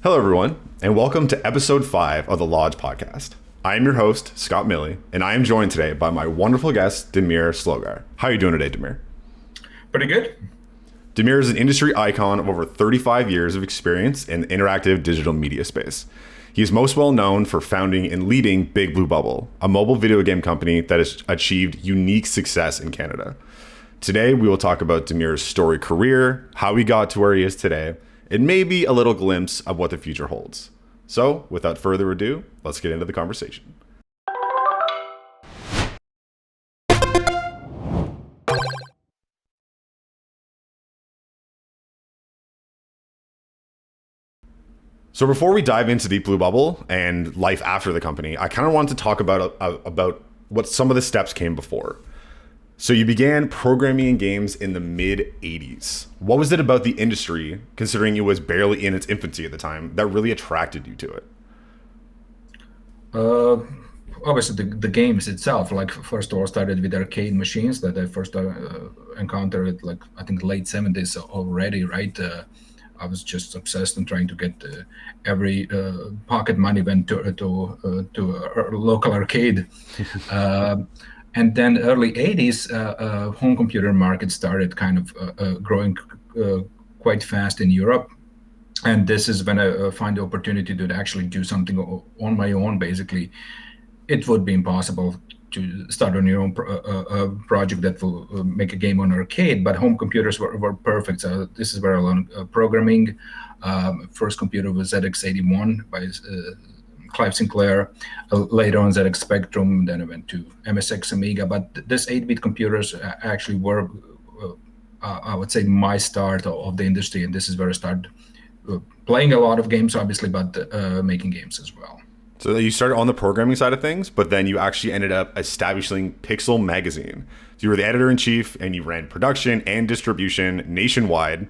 Hello, everyone, and welcome to episode 5 of the Lodgge podcast. I am your host, Scott Milley, and I am joined today by my wonderful guest, Damir Slogar. How are you doing today, Damir? Pretty good. Damir is an industry icon of over 35 years of experience in the interactive digital media space. He is most well known for founding and leading Big Blue Bubble, a mobile video game company that has achieved unique success in Canada. Today, we will talk about Damir's story career, how he got to where he is today, and maybe a little glimpse of what the future holds. So, without further ado, let's get into the conversation. So before we dive into Deep Blue Bubble and life after the company, I kind of wanted to talk about what some of the steps came before. So you began programming in games in the mid 80s. What was it about the industry, considering it was barely in its infancy at the time, that really attracted you to it? Uh, Obviously, the games itself, like first of all, started with arcade machines that I first encountered, like I think late 70s already, right? I was just obsessed and trying to get every pocket money went to a local arcade. uh, and then early 80s, home computer market started kind of growing quite fast in Europe. And this is when I find the opportunity to actually do something on my own. Basically, it would be impossible to start on your own project that will make a game on arcade, but home computers were perfect. So this is where I learned programming. First computer was ZX81 by Clive Sinclair. Later on ZX Spectrum. Then I went to MSX Amiga. But this 8-bit computers actually were, I would say, my start of the industry, and this is where I started playing a lot of games, obviously, but making games as well. So you started on the programming side of things, but then you actually ended up establishing Pixel Magazine. So you were the editor-in-chief, and you ran production and distribution nationwide.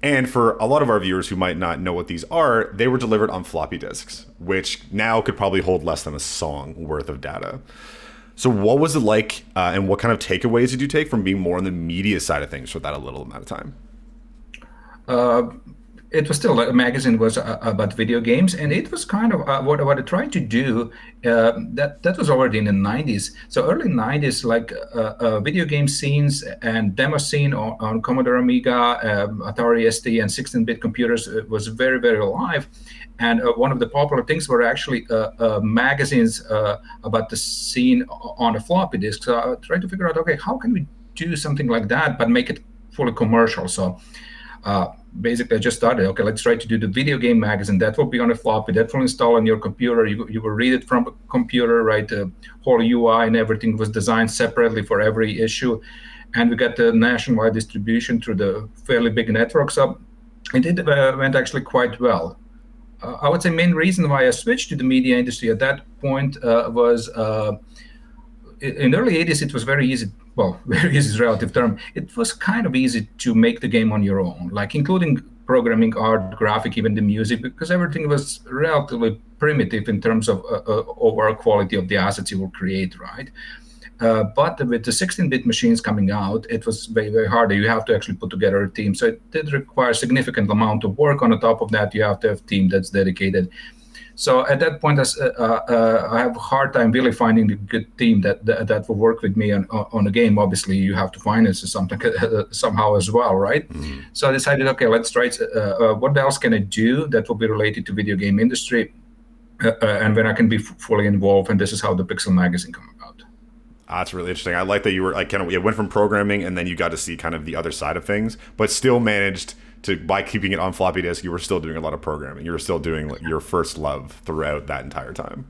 And for a lot of our viewers who might not know what these are, they were delivered on floppy disks, which now could probably hold less than a song worth of data. So what was it like, and what kind of takeaways did you take from being more on the media side of things for that a little amount of time? It was still, a magazine was about video games, and it was kind of what I tried to do. That was already in the 90s. So early 90s, like video game scenes and demo scene on Commodore Amiga, Atari ST, and 16-bit computers was very, very alive. And one of the popular things were actually magazines about the scene on a floppy disk. So I tried to figure out, okay, how can we do something like that, but make it fully commercial? So basically, I just started, okay, let's try to do the video game magazine. That will be on a floppy, that will install on your computer. You will read it from a computer, right? The whole UI and everything was designed separately for every issue. And we got the nationwide distribution through the fairly big network. So it went actually quite well. I would say main reason why I switched to the media industry at that point was in the early 80s, it was very easy. Well, very easy is a relative term. It was kind of easy to make the game on your own, like including programming, art, graphic, even the music, because everything was relatively primitive in terms of overall quality of the assets you will create, right? But with the 16-bit machines coming out, it was very, very hard. You have to actually put together a team. So it did require a significant amount of work. On the top of that, you have to have a team that's dedicated. So at that point, I have a hard time really finding a good team that will work with me on a game. Obviously, you have to finance something somehow as well, right? Mm-hmm. So I decided, okay, let's try. What else can I do that will be related to video game industry, and when I can be fully involved? And this is how the Pixel magazine came about. That's really interesting. I like that you were like kind of, you went from programming and then you got to see kind of the other side of things, but still managed to, by keeping it on floppy disk, you were still doing a lot of programming. You were still doing like your first love throughout that entire time.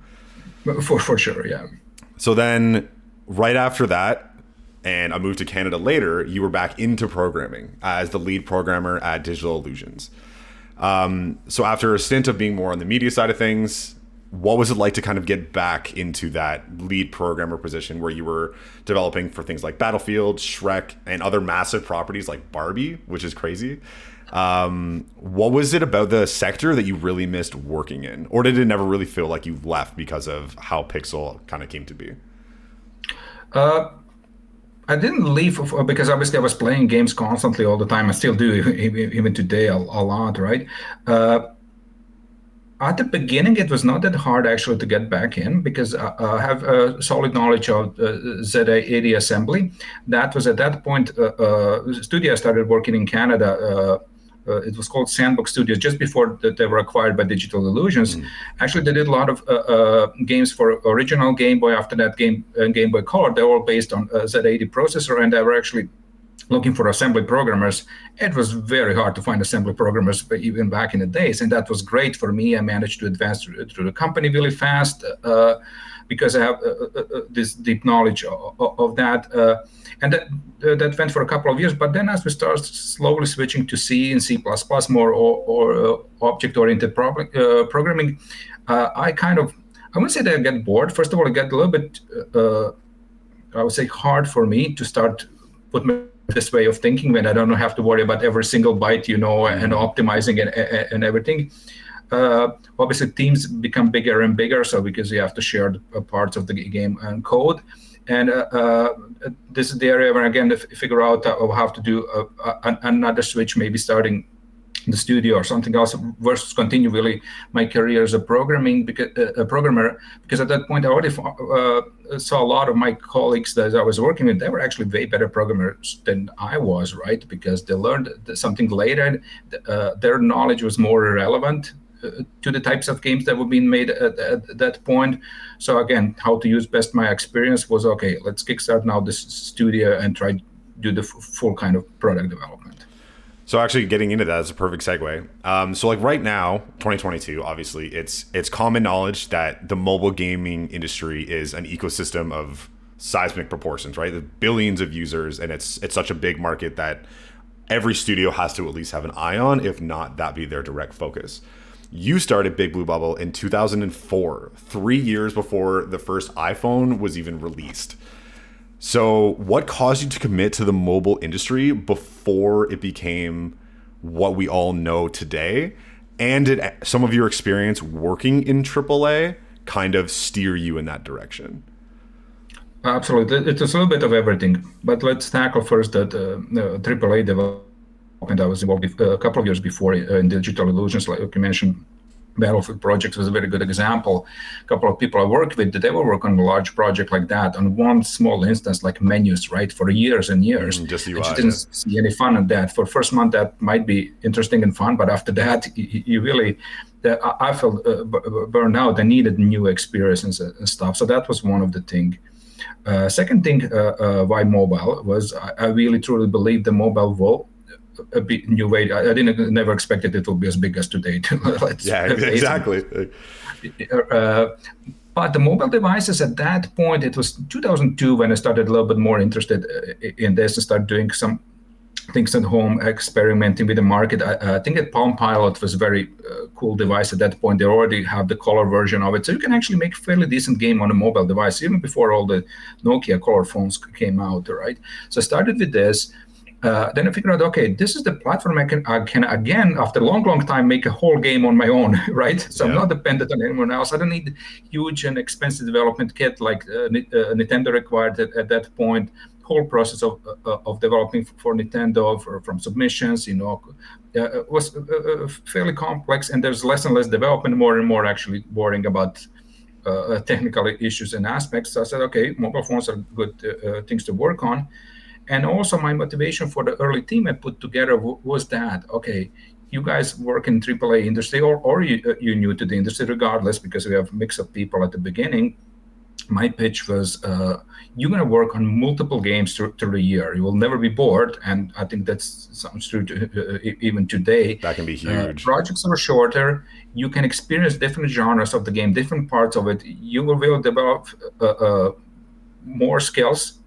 For sure, yeah. So then right after that, and I moved to Canada later, you were back into programming as the lead programmer at Digital Illusions. So after a stint of being more on the media side of things, what was it like to kind of get back into that lead programmer position where you were developing for things like Battlefield, Shrek, and other massive properties like Barbie, which is crazy? What was it about the sector that you really missed working in? Or did it never really feel like you left because of how Pixel kind of came to be? I didn't leave because obviously I was playing games constantly all the time. I still do, even today, a lot, right? At the beginning, it was not that hard actually to get back in because I have a solid knowledge of Z80 assembly. That was at that point, studio I started working in Canada. It was called Sandbox Studios just before they were acquired by Digital Illusions. Actually, they did a lot of games for original Game Boy. After that, Game Boy Color. They were all based on Z80 processor, and they were actually looking for assembly programmers. It was very hard to find assembly programmers even back in the days, and that was great for me. I managed to advance through the company really fast because I have this deep knowledge of that. And that went for a couple of years. But then as we started slowly switching to C and C++, more or object-oriented programming, I wouldn't say that I get bored. First of all, it got a little bit, I would say, hard for me to start put this way of thinking when I don't have to worry about every single byte, and optimizing and everything. Obviously, teams become bigger and bigger, so because you have to share the parts of the game and code. And this is the area where, again, figure out how to do another switch, maybe starting the studio or something else versus continue really my career as a programmer, because at that point I already saw a lot of my colleagues that I was working with. They were actually way better programmers than I was, right? Because they learned something later. Their knowledge was more relevant to the types of games that were being made at that point. So again, how to use best my experience was, okay, let's kickstart now this studio and try to do the full kind of product development. So actually getting into that is a perfect segue. So like right now, 2022, obviously it's common knowledge that the mobile gaming industry is an ecosystem of seismic proportions, right? There's billions of users, and it's such a big market that every studio has to at least have an eye on, if not that be their direct focus. You started Big Blue Bubble in 2004, 3 years before the first iPhone was even released. So what caused you to commit to the mobile industry before it became what we all know today? And did some of your experience working in AAA kind of steer you in that direction? Absolutely. It's a little bit of everything. But let's tackle first that AAA development. I was involved a couple of years before in Digital Illusions, like you mentioned. Battlefield Project was a very good example. A couple of people I worked with, they will work on a large project like that on one small instance, like menus, right, for years and years. Just UI, and you didn't see any fun in that. For first month, that might be interesting and fun, but after that, you really, I felt burned out. I needed new experiences and stuff. So that was one of the things. Second thing, why mobile was I really truly believe the mobile will a bit new way. I never expected it will be as big as today. Yeah, exactly. But the mobile devices at that point, it was 2002 when I started a little bit more interested in this and started doing some things at home, experimenting with the market. I think that Palm Pilot was a very cool device at that point. They already have the color version of it. So you can actually make a fairly decent game on a mobile device, even before all the Nokia color phones came out, right? So I started with this. Then I figured out, okay, this is the platform I can again, after a long time, make a whole game on my own, right? So I'm not dependent on anyone else. I don't need huge and expensive development kit like Nintendo required at that point. Whole process of developing for Nintendo from submissions, was fairly complex, and there's less and less development, more and more actually worrying about technical issues and aspects. So I said, okay, mobile phones are good things to work on. And also my motivation for the early team I put together was that, okay, you guys work in AAA industry or you're new to the industry regardless, because we have a mix of people at the beginning. My pitch was, you're going to work on multiple games through the year. You will never be bored. And I think that sounds true even today. That can be huge. Projects are shorter. You can experience different genres of the game, different parts of it. You will be able to develop more skills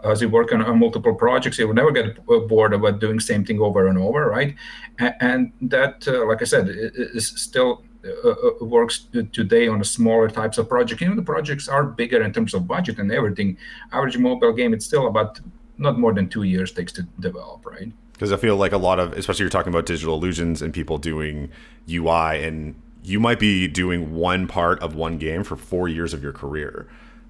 as you work on multiple projects. You will never get bored about doing same thing over and over, right? And that, like I said, is still works today on a smaller types of project. The projects are bigger in terms of budget and everything. Average mobile game, it's still about not more than 2 years takes to develop, right? Because I feel like a lot of, especially you're talking about Digital Illusions and people doing UI, and you might be doing one part of one game for 4 years of your career.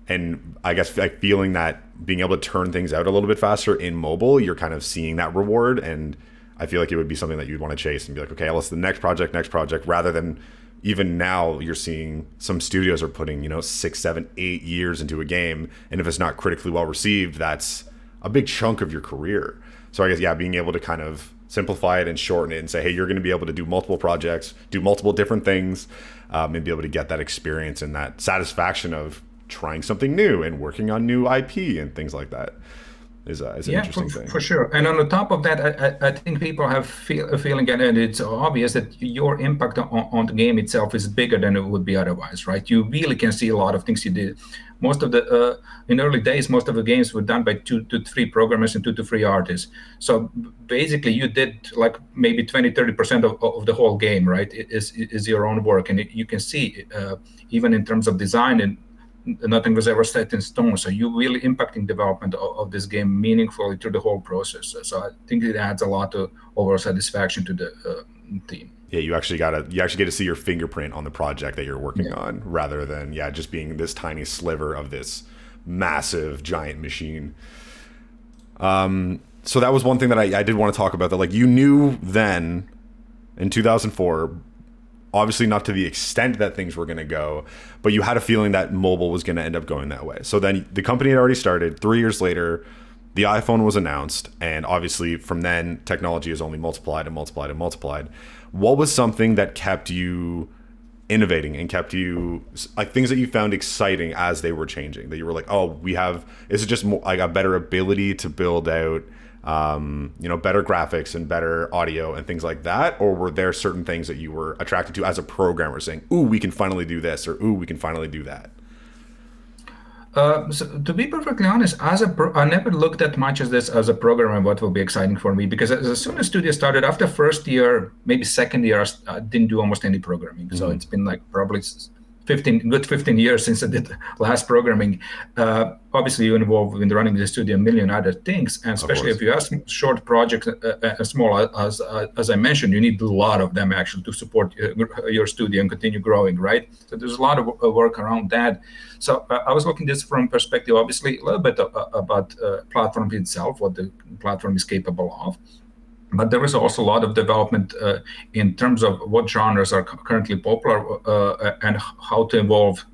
And I guess like feeling that being able to turn things out a little bit faster in mobile, you're kind of seeing that reward. And I feel like it would be something that you'd want to chase and be like, okay, let's the next project, rather than even now you're seeing some studios are putting, 6, 7, 8 years into a game. And if it's not critically well received, that's a big chunk of your career. So I guess, yeah, being able to kind of simplify it and shorten it and say, hey, you're going to be able to do multiple projects, do multiple different things, and be able to get that experience and that satisfaction of trying something new and working on new IP and things like that is an interesting thing. For sure. And on the top of that, I think people have a feeling, and it's obvious that your impact on the game itself is bigger than it would be otherwise, right? You really can see a lot of things you did. Most of the in early days, most of the games were done by 2 to 3 programmers and 2 to 3 artists. So basically, you did like maybe 20-30% of the whole game, right? Is your own work, and you can see even in terms of design and nothing was ever set in stone. So you're really impacting development of this game meaningfully through the whole process. So I think it adds a lot of overall satisfaction to the team. Yeah, you actually get to see your fingerprint on the project that you're working on, rather than just being this tiny sliver of this massive giant machine. So that was one thing that I did want to talk about, that like you knew then in 2004, obviously not to the extent that things were going to go, but you had a feeling that mobile was going to end up going that way. So then the company had already started. 3 years later, the iPhone was announced, and obviously from then technology has only multiplied and multiplied and multiplied. What was something that kept you innovating and kept you, like, things that you found exciting as they were changing, that you were like, oh, is it just more like a better ability to build out better graphics and better audio and things like that? Or were there certain things that you were attracted to as a programmer, saying, ooh, we can finally do this, or ooh, we can finally do that? So to be perfectly honest, I never looked at much as this as a programmer, what will be exciting for me, because as soon as studio started, after first year, maybe second year, I didn't do almost any programming. So it's been like probably 15 years since I did last programming. Obviously, you're involved in running the studio, a million other things, and especially if you have short projects, small as I mentioned, you need a lot of them actually to support your studio and continue growing, right? So there's a lot of work around that. So I was looking at this from perspective, obviously, a little bit about platform itself, what the platform is capable of. But there is also a lot of development in terms of what genres are currently popular and how to evolve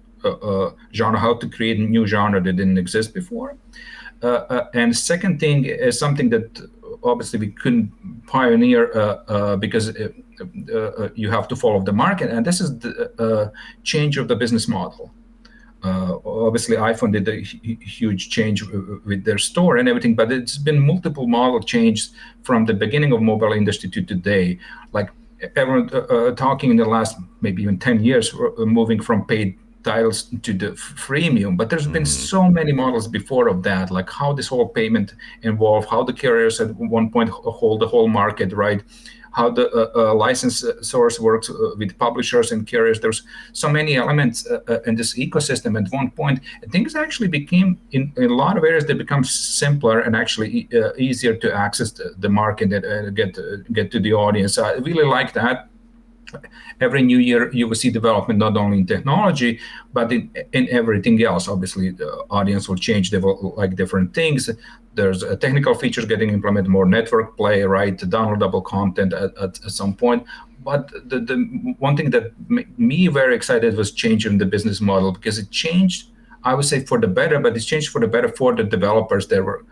genre, how to create a new genre that didn't exist before. And second thing is something that obviously we couldn't pioneer because you have to follow the market, and this is the change of the business model. Obviously, iPhone did a huge change with their store and everything, but it's been multiple model changes from the beginning of mobile industry to today. Like everyone talking in the last maybe even 10 years, moving from paid titles to the freemium. But there's been so many models before of that, like how this whole payment involved, how the carriers at one point hold the whole market, right? How the license source works with publishers and carriers. There's so many elements in this ecosystem at one point. Things actually became, in a lot of areas, they become simpler and actually easier to access the market and get to the audience. I really like that. Every new year, you will see development not only in technology, but in everything else. Obviously, the audience will change. They will like different things. There's technical features getting implemented, more network play, right? Downloadable content at some point. But the one thing that made me very excited was changing the business model, because it changed, I would say, for the better, but it's changed for the better for the developers that were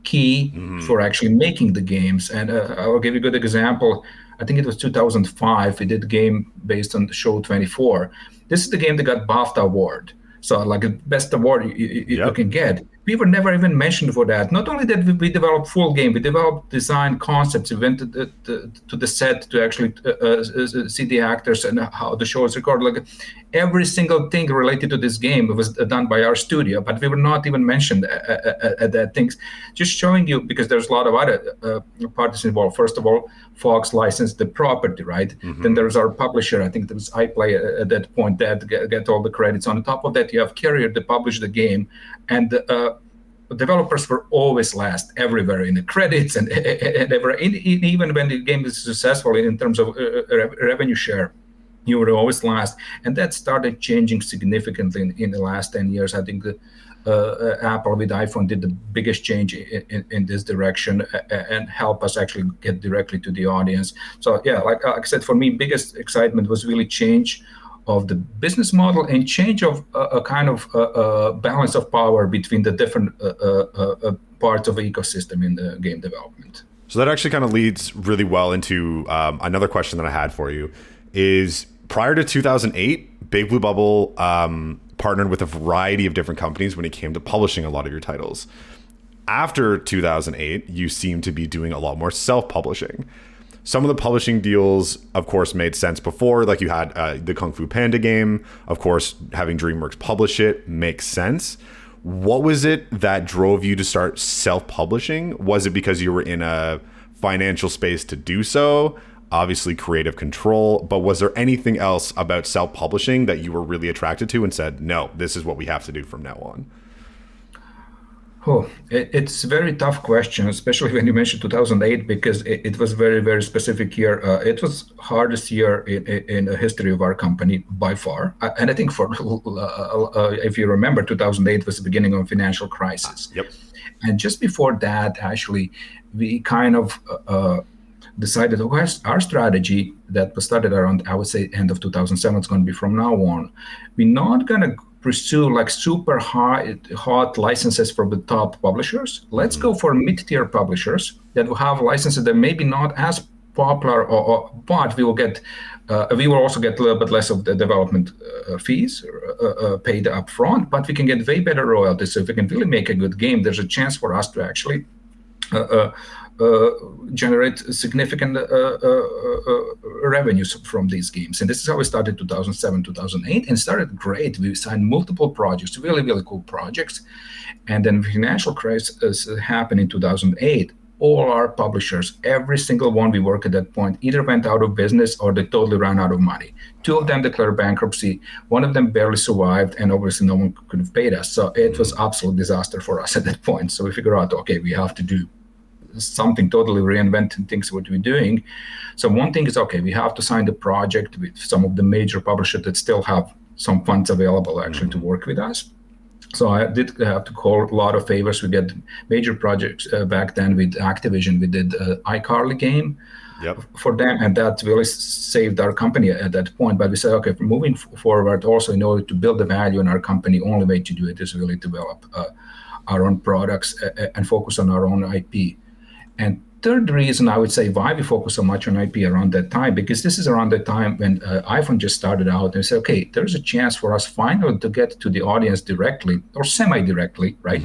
key for actually making the games. And I'll give you a good example. I think it was 2005. We did a game based on the show 24. This is the game that got BAFTA award. So like the best award you can get. We were never even mentioned for that. Not only that, we developed full game, we developed design concepts. We went to the set to actually see the actors and how the show is recorded. Like every single thing related to this game was done by our studio, but we were not even mentioned at that things. Just showing you, because there's a lot of other parties involved. First of all, Fox licensed the property, right? Then there's our publisher. I think there was iPlay at that point that get all the credits. On top of that, you have carrier that published the game, and developers were always last everywhere in the credits and even when the game is successful in terms of revenue share, you were always last. And that started changing significantly in the last 10 years. I think Apple with iPhone did the biggest change in this direction and help us actually get directly to the audience. So yeah, like I said, for me, biggest excitement was really change of the business model and change of a kind of balance of power between the different parts of the ecosystem in the game development. So that actually kind of leads really well into another question that I had for you is prior to 2008, Big Blue Bubble partnered with a variety of different companies when it came to publishing a lot of your titles. After 2008, you seem to be doing a lot more self-publishing. Some of the publishing deals, of course, made sense before, like you had the Kung Fu Panda game. Of course, having DreamWorks publish it makes sense. What was it that drove you to start self-publishing? Was it because you were in a financial space to do so? Obviously, creative control. But was there anything else about self-publishing that you were really attracted to and said, no, this is what we have to do from now on? Oh, it's a very tough question, especially when you mentioned 2008, because it was very, very specific year. It was hardest year in the history of our company by far. And I think if you remember, 2008 was the beginning of a financial crisis. Yep. And just before that, actually, we kind of decided, okay, our strategy that was started around, I would say, end of 2007, it's going to be from now on. We're not going to pursue like super hot licenses from the top publishers. Let's go for mid-tier publishers that will have licenses that maybe not as popular, but we will also get a little bit less of the development fees paid up front, but we can get way better royalties. So if we can really make a good game, there's a chance for us to actually generate significant revenues from these games. And this is how we started 2007, 2008, and started great. We signed multiple projects, really, really cool projects. And then financial crisis happened in 2008. All our publishers, every single one we worked at that point, either went out of business or they totally ran out of money. Two of them declared bankruptcy. One of them barely survived, and obviously no one could have paid us. So it was absolute disaster for us at that point. So we figured out, okay, we have to do something, totally reinventing things what we're doing. So one thing is, okay, we have to sign the project with some of the major publishers that still have some funds available actually to work with us. So I did have to call a lot of favors. We get major projects back then with Activision. We did iCarly game for them, and that really saved our company at that point. But we said, okay, moving forward, also in order to build the value in our company, only way to do it is really develop our own products and focus on our own IP. And third reason I would say why we focus so much on IP around that time, because this is around the time when iPhone just started out, and we said, okay, there's a chance for us finally to get to the audience directly or semi-directly, right?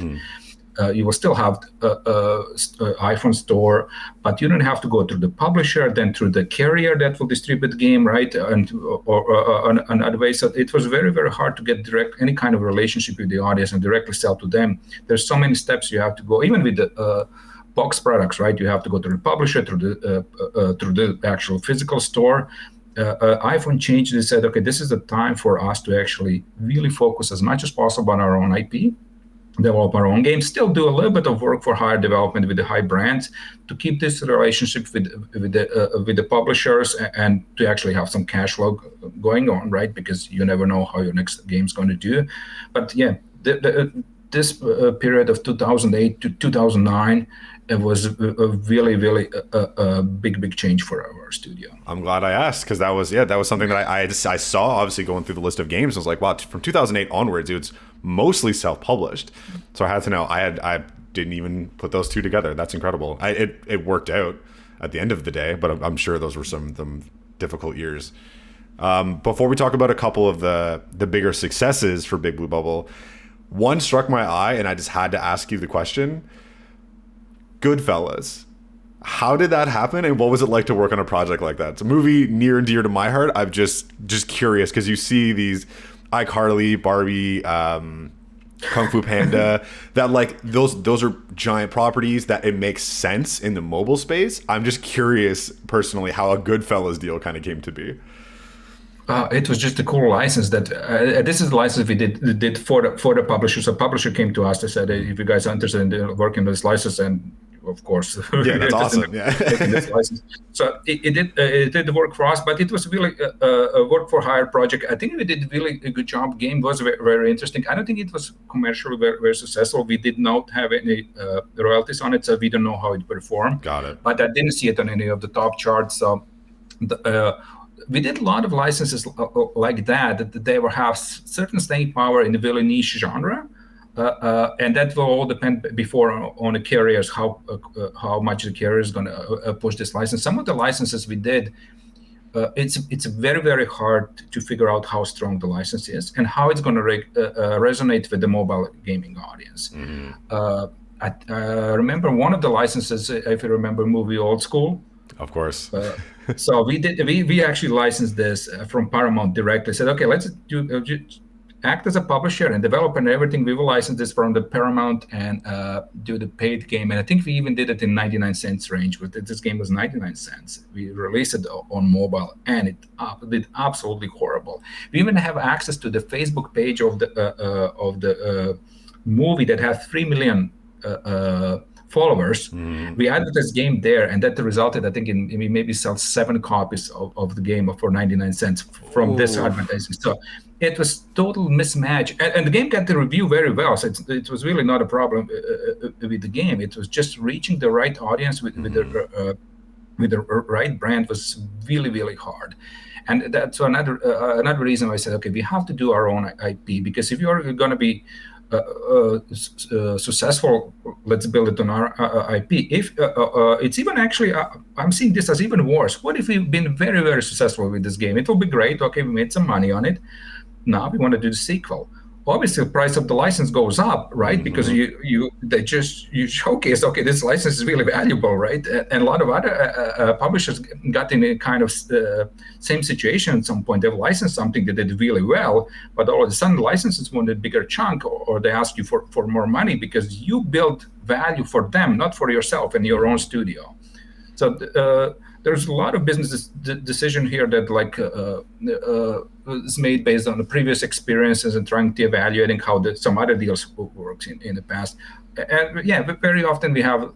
You will still have iPhone store, but you don't have to go through the publisher, then through the carrier that will distribute the game, right? And or another way. So it was very, very hard to get any kind of relationship with the audience and directly sell to them. There's so many steps you have to go, even with the box products, right? You have to go to the publisher, through the actual physical store. iPhone changed and said, okay, this is the time for us to actually really focus as much as possible on our own IP, develop our own games, still do a little bit of work for higher development with the high brands to keep this relationship with the publishers and to actually have some cash flow going on, right? Because you never know how your next game is going to do. But yeah, this period of 2008 to 2009, it was a really, really a big change for our studio. I'm glad I asked, because that was something that I saw, obviously, going through the list of games. I was like, wow, from 2008 onwards, it's mostly self-published. So I had to know. I didn't even put those two together. That's incredible. It worked out at the end of the day, but I'm sure those were some of them difficult years. Before we talk about a couple of the bigger successes for Big Blue Bubble, one struck my eye, and I just had to ask you the question. Goodfellas. How did that happen, and what was it like to work on a project like that? It's a movie near and dear to my heart. I'm just curious, because you see these iCarly, Barbie, Kung Fu Panda, that like those are giant properties that it makes sense in the mobile space. I'm just curious personally how a Goodfellas deal kind of came to be. It was just a cool license that this is the license we did for the publisher. So publisher came to us and said, hey, if you guys are interested in working on this license, and of course, Yeah, that's interested awesome. Yeah. in taking this license. So it did work for us, but it was really a work for hire project. I think we did really a good job. Game was very, very interesting. I don't think it was commercially very, very successful. We did not have any royalties on it, so we don't know how it performed. Got it. But I didn't see it on any of the top charts. So we did a lot of licenses like that they will have certain staying power in a really niche genre. And that will all depend before on the carriers, how much the carrier is going to push this license. Some of the licenses we did, it's very, very hard to figure out how strong the license is and how it's going to resonate with the mobile gaming audience. I remember one of the licenses, if you remember movie Old School. Of course. So we actually licensed this from Paramount directly. Said, okay, let's act as a publisher and developer and everything. We will license this from the Paramount and do the paid game. And I think we even did it in 99 cents range. But this game was 99 cents. We released it on mobile, and it did absolutely horrible. We even have access to the Facebook page of the movie that has 3 million followers. We advertised game there, and that resulted, I think, in we maybe sell 7 copies of the game for 99 cents from this advertising. So it was total mismatch, and the game got the review very well. So it was really not a problem with the game. It was just reaching the right audience with the right brand was really, really hard. And that's another reason why I said, okay, we have to do our own IP, because if you're going to be successful, let's build it on our IP. If it's even actually, I'm seeing this as even worse. What if we've been very, very successful with this game? It will be great. Okay, we made some money on it. Now we want to do the sequel. Obviously, the price of the license goes up, right? Because you showcase, okay, this license is really valuable, right? And a lot of other publishers got in a kind of same situation at some point. They've licensed something that did really well, but all of a sudden, licenses want a bigger chunk, or they ask you for more money because you build value for them, not for yourself and your own studio. So there's a lot of business decision here that is made based on the previous experiences and trying to evaluating how some other deals works in the past. And yeah, very often we have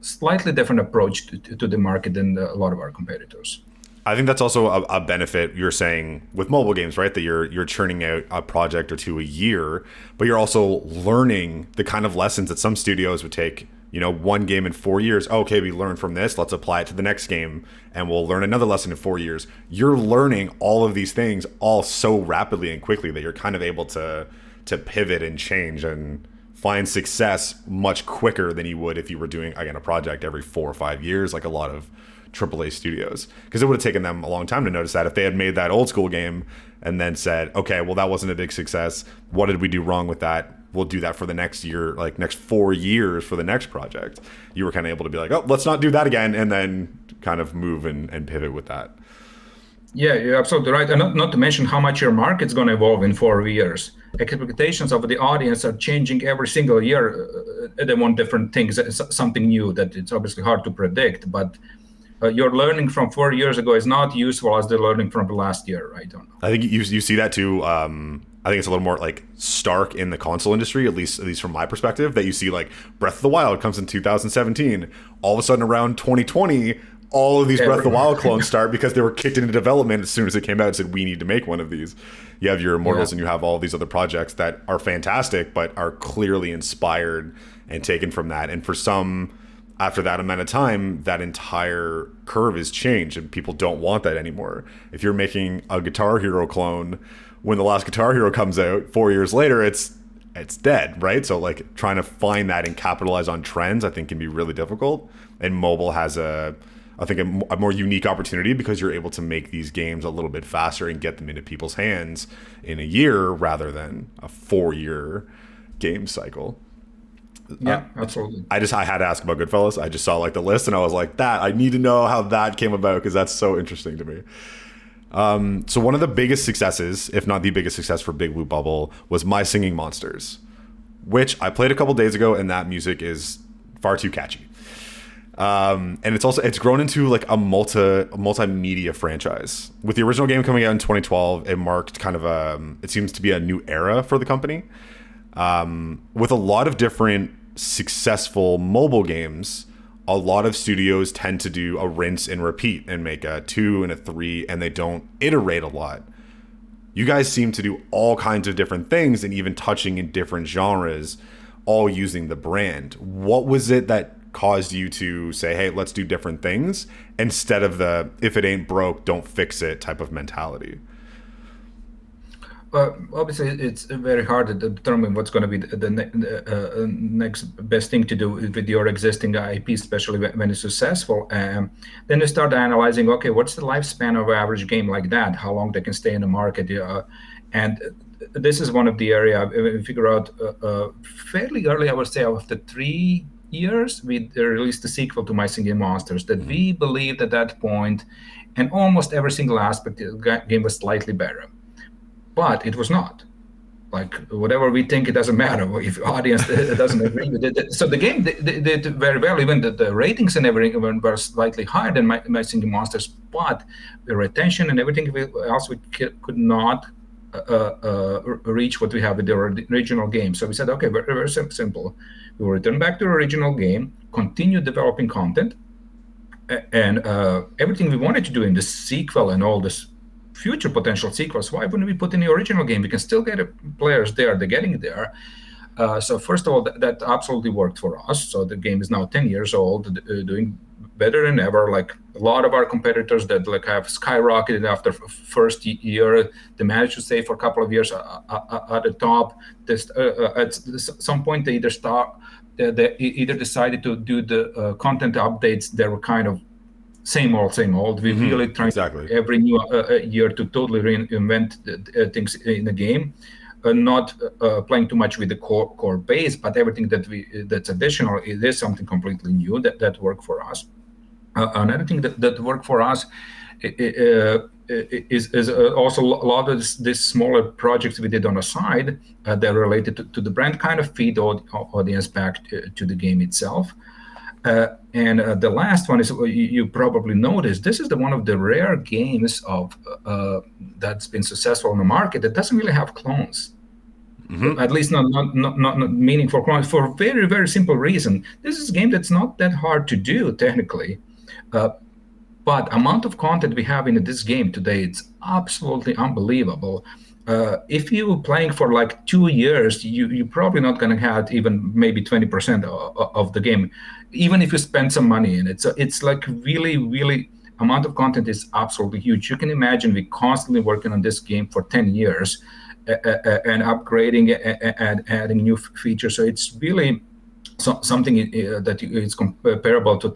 slightly different approach to the market than a lot of our competitors. I think that's also a benefit you're saying with mobile games, right? That you're churning out a project or two a year, but you're also learning the kind of lessons that some studios would take. One game in 4 years. Okay, we learned from this. Let's apply it to the next game, and we'll learn another lesson in 4 years. You're learning all of these things all so rapidly and quickly that you're kind of able to pivot and change and find success much quicker than you would if you were doing, again, a project every 4 or 5 years, like a lot of AAA studios. Because it would have taken them a long time to notice that. If they had made that Old School game and then said, okay, well, that wasn't a big success. What did we do wrong with that? We'll do that for the next year, like next 4 years for the next project. You were kind of able to be like, oh, let's not do that again, and then kind of move and pivot with that. Yeah, you're absolutely right. And not to mention how much your market's going to evolve in 4 years. Expectations of the audience are changing every single year. They want different things, something new that it's obviously hard to predict. But your learning from 4 years ago is not useful as the learning from the last year, right? I think you see that too. I think it's a little more like stark in the console industry, at least from my perspective, that you see like Breath of the Wild comes in 2017. All of a sudden around 2020, all of these Breath of the Wild clones start because they were kicked into development as soon as it came out and said, we need to make one of these. You have your Immortals and you have all these other projects that are fantastic, but are clearly inspired and taken from that. And for some, after that amount of time, that entire curve is changed and people don't want that anymore. If you're making a Guitar Hero clone, when the last Guitar Hero comes out 4 years later, it's dead, right? So like trying to find that and capitalize on trends, I think can be really difficult. And mobile has a more unique opportunity because you're able to make these games a little bit faster and get them into people's hands in a year rather than a 4-year game cycle. Yeah, absolutely. I had to ask about Goodfellas. I just saw like the list and I was like, I need to know how that came about because that's so interesting to me. So one of the biggest successes, if not the biggest success for Big Blue Bubble, was My Singing Monsters, which I played a couple days ago, and that music is far too catchy. And it's grown into like a multimedia franchise. With the original game coming out in 2012, it marked kind of it seems to be a new era for the company, with a lot of different successful mobile games a lot of studios tend to do a rinse and repeat and make a 2 and a 3, and they don't iterate a lot. You guys seem to do all kinds of different things and even touching in different genres, all using the brand. What was it that caused you to say, hey, let's do different things instead of the if it ain't broke, don't fix it type of mentality? Obviously, it's very hard to determine what's going to be the next best thing to do with your existing IP, especially when it's successful. Then you start analyzing, okay, what's the lifespan of an average game like that? How long they can stay in the market? And this is one of the area we figure out fairly early, I would say, after 3 years, we released the sequel to My Singing Monsters that we believed at that point, and almost every single aspect of the game was slightly better. But it was not. Like, whatever we think, it doesn't matter if the audience doesn't agree with it. So the game did very well. Even the ratings and everything were slightly higher than My Singing Monsters, but the retention and everything else we could not reach what we have with the original game. So we said, okay, very, very simple. We will return back to the original game, continue developing content, and everything we wanted to do in the sequel and all this future potential sequels, why wouldn't we put in the original game? We can still get players there, they're getting there. So first of all, that absolutely worked for us. So the game is now 10 years old, doing better than ever. Like a lot of our competitors that like have skyrocketed after first year, they managed to stay for a couple of years at the top. At some point, they either decided to do the content updates. They were kind of same old. We really try every new year to totally reinvent things in the game, not playing too much with the core base, but everything that's additional is something completely new that worked for us. Another thing that worked for us is also a lot of these smaller projects we did on the side that are related to the brand, kind of feed audience back to the game itself. And the last one is you probably noticed. This is one of the rare games that's been successful on the market that doesn't really have clones. At least not meaningful clones, for a very, very simple reason. This is a game that's not that hard to do technically, but amount of content we have in this game today, it's absolutely unbelievable. If you're playing for like 2 years, you're probably not going to have even maybe 20% of the game, even if you spend some money in it. So it's like really, really, amount of content is absolutely huge. You can imagine we constantly working on this game for 10 years and upgrading and adding new features. So it's really something that is comparable to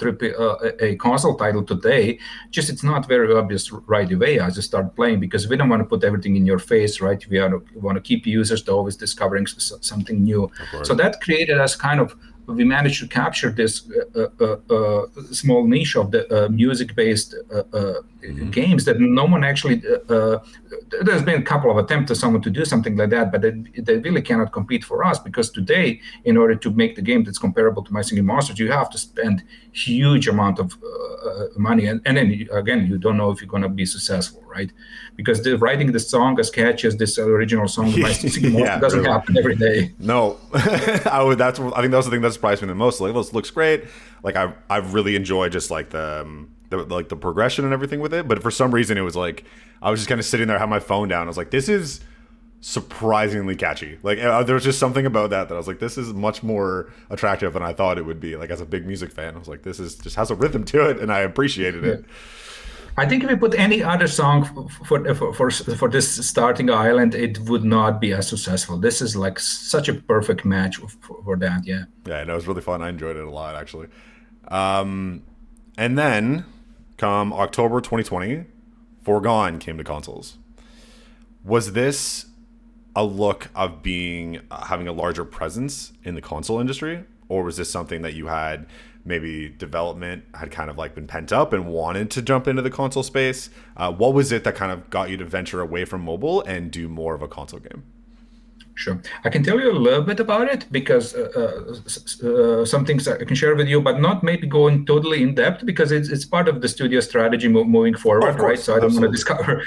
a console title today. Just it's not very obvious right away as you start playing, because we don't want to put everything in your face, right? We want to keep users to always discovering something new. So that created us kind of, we managed to capture this small niche of the music-based games that no one actually. There's been a couple of attempts of someone to do something like that, but they really cannot compete for us, because today, in order to make the game that's comparable to My Singing Monsters, you have to spend huge amount of money, and then again, you don't know if you're going to be successful, right? Because writing the song as catchy as this original song, My Singing Monsters, doesn't happen every day. No, I think that's the thing that surprised me the most. Like, this looks great. Like I've really enjoyed just like the progression and everything with it. But for some reason, it was like I was just kind of sitting there, had my phone down. I was like, this is surprisingly catchy. Like there was just something about that I was like, this is much more attractive than I thought it would be. Like as a big music fan, I was like, this is just has a rhythm to it, and I appreciated it. I think if we put any other song for this starting island, it would not be as successful. This is like such a perfect match for that. Yeah. Yeah, no, it was really fun. I enjoyed it a lot, actually. And then, come October 2020, Foregone came to consoles. Was this a look of having a larger presence in the console industry, or was this something that you had? Maybe development had kind of like been pent up and wanted to jump into the console space. What was it that kind of got you to venture away from mobile and do more of a console game? Sure. I can tell you a little bit about it, because some things I can share with you, but not maybe going totally in depth, because it's part of the studio strategy moving forward, right? So I don't want to discover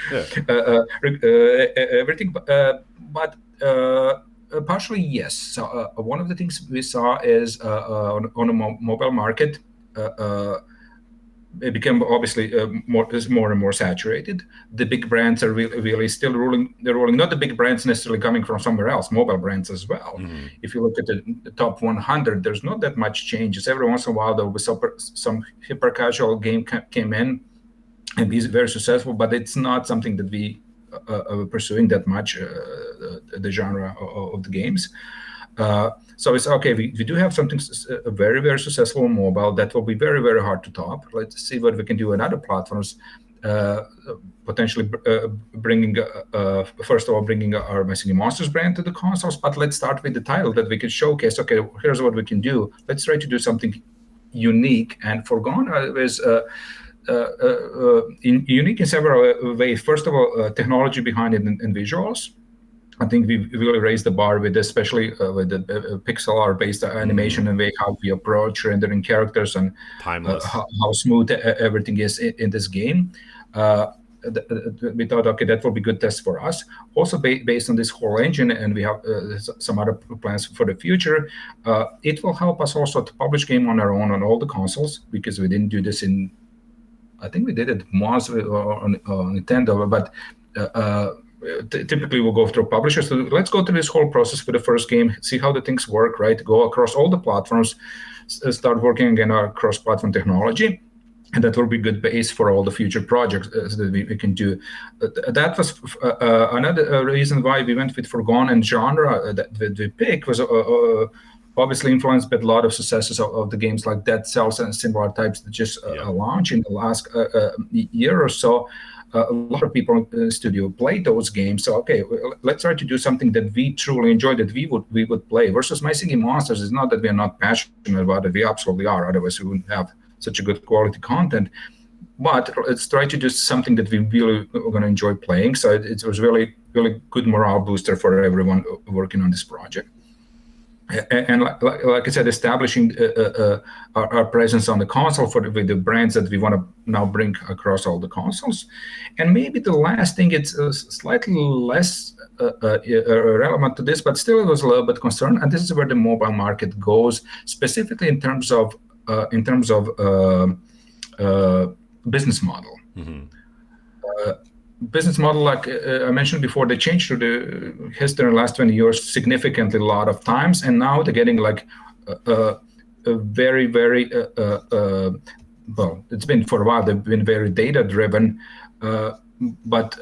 everything. But partially, yes. So one of the things we saw is on a mobile market, it became obviously more and more saturated. The big brands are really still ruling. They're ruling. Not the big brands necessarily coming from somewhere else. Mobile brands as well. Mm-hmm. If you look at the top 100, there's not that much changes. Every once in a while, there will be some hyper casual game came in and be very successful, but it's not something that we are pursuing that much. The genre of the games. So it's okay. We do have something very, very successful on mobile that will be very, very hard to top. Let's see what we can do on other platforms. Potentially bringing, first of all, bringing our Messaging Monsters brand to the consoles. But let's start with the title that we can showcase. Okay, here's what we can do. Let's try to do something unique. And Foregone is unique in several ways. First of all, technology behind it and visuals. I think we really raised the bar with, especially with the pixel art-based animation and way how we approach rendering characters and how smooth everything is in this game. We thought, okay, that will be good test for us. Also, based on this whole engine, and we have some other plans for the future, it will help us also to publish game on our own on all the consoles, because we didn't do this in, I think we did it once on Nintendo, but typically we'll go through publishers. So let's go through this whole process for the first game, see how the things work, right? Go across all the platforms, start working again on cross-platform technology, and that will be good base for all the future projects that we can do. That was another reason why we went with Foregone, and genre that we picked was obviously influenced by a lot of successes of the games like Dead Cells and similar types that just launched in the last year or so. A lot of people in the studio played those games. So okay, let's try to do something that we truly enjoy, that we would play. Versus Messaging Monsters is not that we are not passionate about it. We absolutely are. Otherwise, we wouldn't have such a good quality content. But let's try to do something that we really are going to enjoy playing. So it was really, really good morale booster for everyone working on this project. And like I said, establishing our presence on the console with the brands that we want to now bring across all the consoles. And maybe the last thing, it's slightly less relevant to this, but still it was a little bit concerned. And this is where the mobile market goes, specifically in terms of business model. Mm-hmm. Business model, like I mentioned before, they changed through the history in the last 20 years significantly a lot of times, and now they're getting like a very, very well, it's been for a while, they've been very data driven, but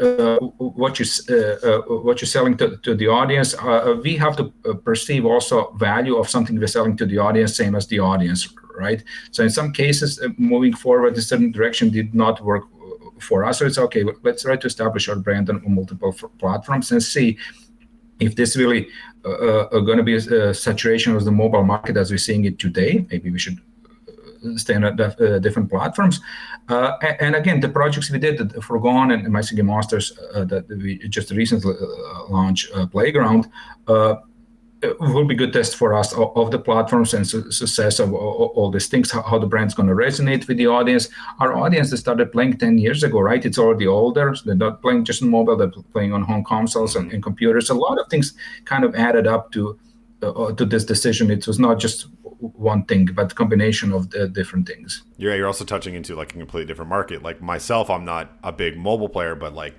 what you're selling to the audience, we have to perceive also value of something we're selling to the audience, same as the audience, right? So in some cases, moving forward a certain direction did not work for us. So it's okay, let's try to establish our brand on multiple platforms and see if this really going to be a saturation of the mobile market as we're seeing it today. Maybe we should stay on different platforms. And again, the projects we did, Foregone and Messaging Monsters, that we just recently launched, Playground, will be good test for us of the platforms and success of all these things, how the brand's going to resonate with the audience. Our audience that started playing 10 years ago, right? It's already older. So they're not playing just on mobile, they're playing on home consoles and computers. A lot of things kind of added up to this decision. It was not just one thing, but a combination of the different things. Yeah, you're also touching into like a completely different market. Like myself, I'm not a big mobile player, but like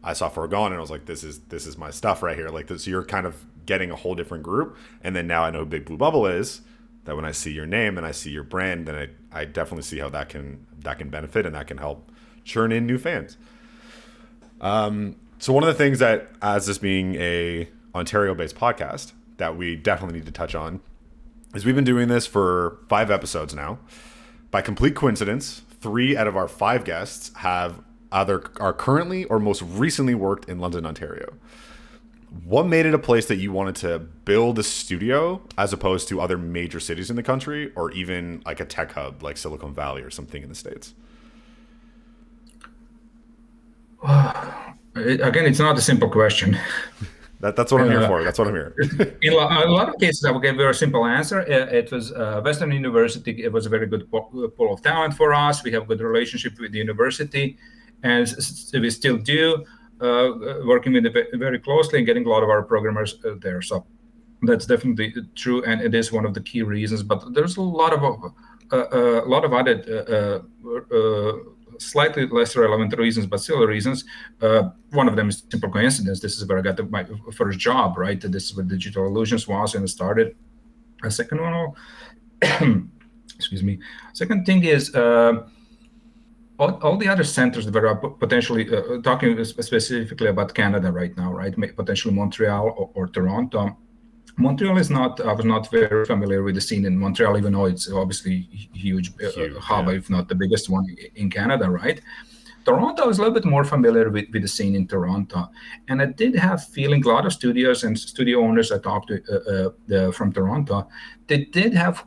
I saw Foregone and I was like, this is my stuff right here. Like this, you're kind of getting a whole different group. And then now I know who Big Blue Bubble is, that when I see your name and I see your brand, then I definitely see how that can benefit and that can help churn in new fans. So one of the things that, as this being a Ontario-based podcast, that we definitely need to touch on is we've been doing this for 5 episodes now. By complete coincidence, 3 out of our 5 guests are currently or most recently worked in London, Ontario. What made it a place that you wanted to build a studio as opposed to other major cities in the country, or even like a tech hub like Silicon Valley or something in the States? Again, it's not a simple question. That's what I'm here for. That's what I'm here. In a lot of cases, I will give you a simple answer. It was Western University. It was a very good pool of talent for us. We have a good relationship with the university, and we still do, working with it very closely and getting a lot of our programmers there. So that's definitely true, and it is one of the key reasons. But there's a lot of a lot of other slightly less relevant reasons, but still reasons. One of them is simple coincidence. This is where I got my first job, right? This is where Digital Illusions was, and I started. A second one, excuse me. Second thing is all the other centers that are potentially talking specifically about Canada right now, right? Potentially Montreal or Toronto. Montreal is not. I was not very familiar with the scene in Montreal, even though it's obviously huge, Huge, hub, yeah. if not the biggest one in Canada, right? Toronto, I was a little bit more familiar with the scene in Toronto, and I did have feeling a lot of studios and studio owners I talked to from Toronto, they did have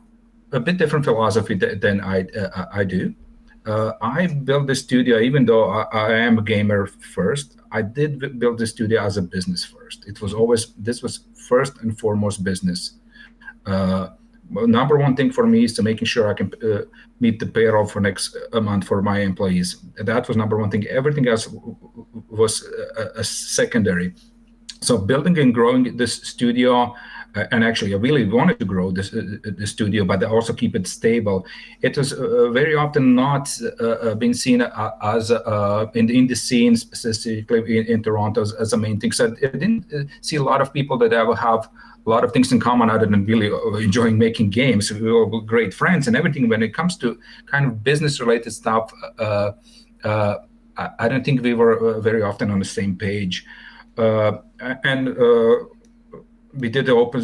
a bit different philosophy than I do. I built the studio, even though I am a gamer first. I did build the studio as a business first. It was Mhm. always this was first and foremost business. Uh, Number one thing for me is to making sure I can meet the payroll for next month for my employees. That was number one thing. Everything else was a secondary. So building and growing this studio, and actually I really wanted to grow the studio, but also keep it stable. It was very often not being seen as in the scene, specifically in Toronto, as a main thing. So I didn't see a lot of people that ever have a lot of things in common other than really enjoying making games. We were all great friends and everything. When it comes to kind of business related stuff, I don't think we were very often on the same page. And we did the open